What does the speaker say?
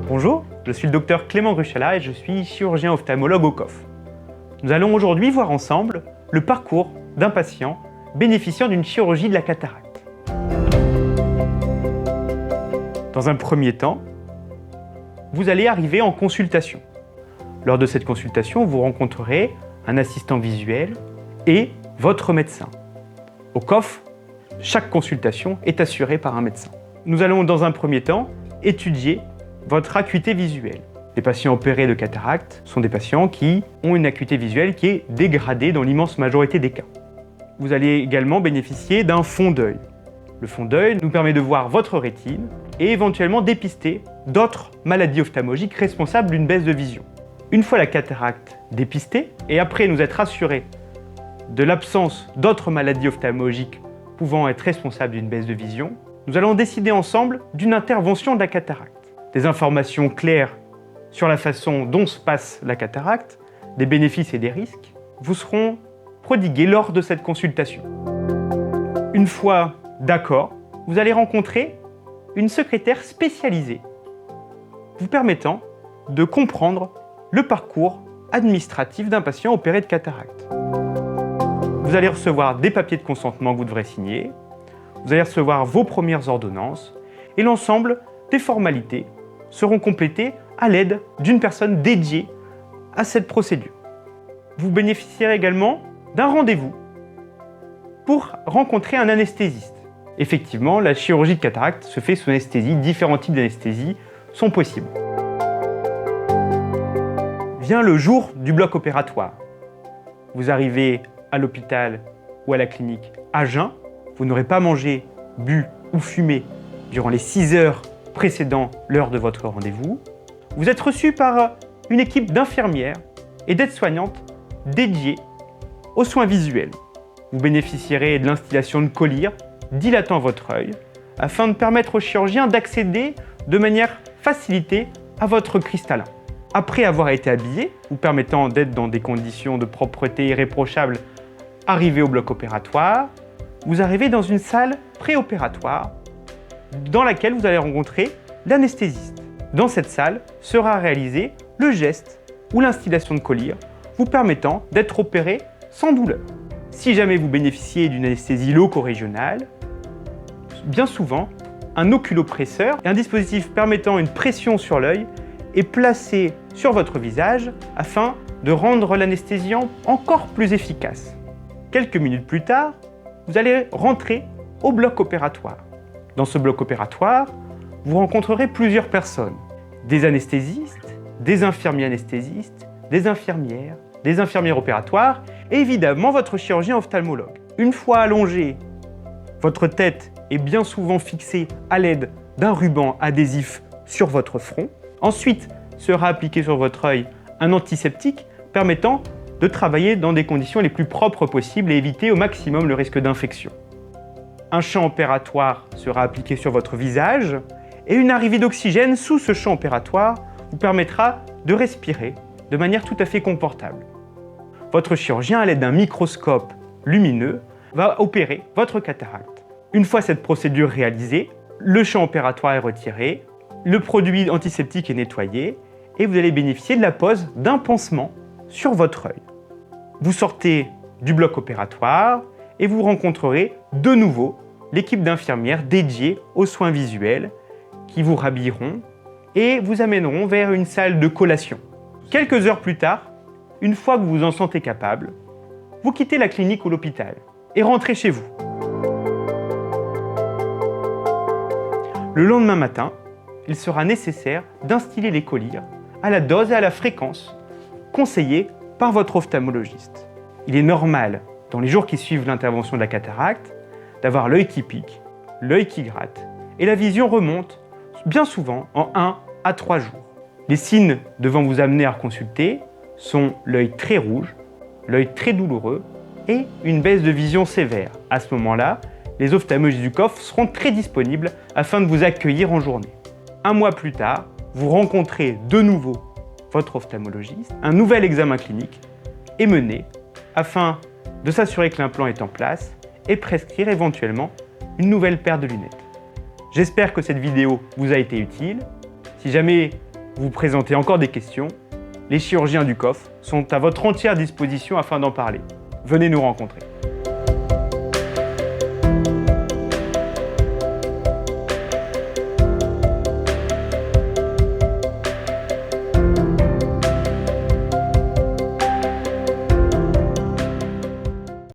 Bonjour, je suis le docteur Clément Gruchala et je suis chirurgien ophtalmologue au COF. Nous allons aujourd'hui voir ensemble le parcours d'un patient bénéficiant d'une chirurgie de la cataracte. Dans un premier temps, vous allez arriver en consultation. Lors de cette consultation, vous rencontrerez un assistant visuel et votre médecin. Au COF, chaque consultation est assurée par un médecin. Nous allons dans un premier temps étudier votre acuité visuelle. Les patients opérés de cataracte sont des patients qui ont une acuité visuelle qui est dégradée dans l'immense majorité des cas. Vous allez également bénéficier d'un fond d'œil. Le fond d'œil nous permet de voir votre rétine et éventuellement dépister d'autres maladies ophtalmologiques responsables d'une baisse de vision. Une fois la cataracte dépistée et après nous être assurés de l'absence d'autres maladies ophtalmologiques pouvant être responsables d'une baisse de vision, nous allons décider ensemble d'une intervention de la cataracte. Des informations claires sur la façon dont se passe la cataracte, des bénéfices et des risques, vous seront prodigués lors de cette consultation. Une fois d'accord, vous allez rencontrer une secrétaire spécialisée vous permettant de comprendre le parcours administratif d'un patient opéré de cataracte. Vous allez recevoir des papiers de consentement que vous devrez signer, vous allez recevoir vos premières ordonnances et l'ensemble des formalités seront complétées à l'aide d'une personne dédiée à cette procédure. Vous bénéficierez également d'un rendez-vous pour rencontrer un anesthésiste. Effectivement, la chirurgie de cataracte se fait sous anesthésie, différents types d'anesthésie sont possibles. Vient le jour du bloc opératoire. Vous arrivez à l'hôpital ou à la clinique à jeun, vous n'aurez pas mangé, bu ou fumé durant les 6 heures précédant l'heure de votre rendez-vous. Vous êtes reçu par une équipe d'infirmières et d'aides-soignantes dédiées aux soins visuels. Vous bénéficierez de l'instillation de collyres dilatant votre œil afin de permettre au chirurgien d'accéder de manière facilitée à votre cristallin. Après avoir été habillé, vous permettant d'être dans des conditions de propreté irréprochables, arrivé au bloc opératoire, vous arrivez dans une salle préopératoire dans laquelle vous allez rencontrer l'anesthésiste. Dans cette salle sera réalisé le geste ou l'instillation de collyres vous permettant d'être opéré sans douleur. Si jamais vous bénéficiez d'une anesthésie loco-régionale, bien souvent, un oculopresseur, un dispositif permettant une pression sur l'œil, est placé sur votre visage afin de rendre l'anesthésie encore plus efficace. Quelques minutes plus tard, vous allez rentrer au bloc opératoire. Dans ce bloc opératoire, vous rencontrerez plusieurs personnes. Des anesthésistes, des infirmiers anesthésistes, des infirmières opératoires et évidemment votre chirurgien ophtalmologue. Une fois allongé, votre tête est bien souvent fixée à l'aide d'un ruban adhésif sur votre front. Ensuite, sera appliqué sur votre œil un antiseptique permettant de travailler dans des conditions les plus propres possibles et éviter au maximum le risque d'infection. Un champ opératoire sera appliqué sur votre visage et une arrivée d'oxygène sous ce champ opératoire vous permettra de respirer de manière tout à fait confortable. Votre chirurgien, à l'aide d'un microscope lumineux, va opérer votre cataracte. Une fois cette procédure réalisée, le champ opératoire est retiré, le produit antiseptique est nettoyé et vous allez bénéficier de la pose d'un pansement sur votre œil. Vous sortez du bloc opératoire et vous rencontrerez de nouveau l'équipe d'infirmières dédiée aux soins visuels qui vous rhabilleront et vous amèneront vers une salle de collation. Quelques heures plus tard, une fois que vous vous en sentez capable, vous quittez la clinique ou l'hôpital et rentrez chez vous. Le lendemain matin, il sera nécessaire d'instiller les collyres à la dose et à la fréquence conseillée par votre ophtalmologiste. Il est normal, dans les jours qui suivent l'intervention de la cataracte, d'avoir l'œil qui pique, l'œil qui gratte, et la vision remonte bien souvent en 1 à 3 jours. Les signes devant vous amener à consulter sont l'œil très rouge, l'œil très douloureux et une baisse de vision sévère. À ce moment-là, les ophtalmologistes du COF seront très disponibles afin de vous accueillir en journée. 1 mois plus tard, vous rencontrez de nouveau votre ophtalmologiste. Un nouvel examen clinique est mené afin de s'assurer que l'implant est en place et prescrire éventuellement une nouvelle paire de lunettes. J'espère que cette vidéo vous a été utile. Si jamais vous présentez encore des questions, les chirurgiens du coffre sont à votre entière disposition afin d'en parler. Venez nous rencontrer.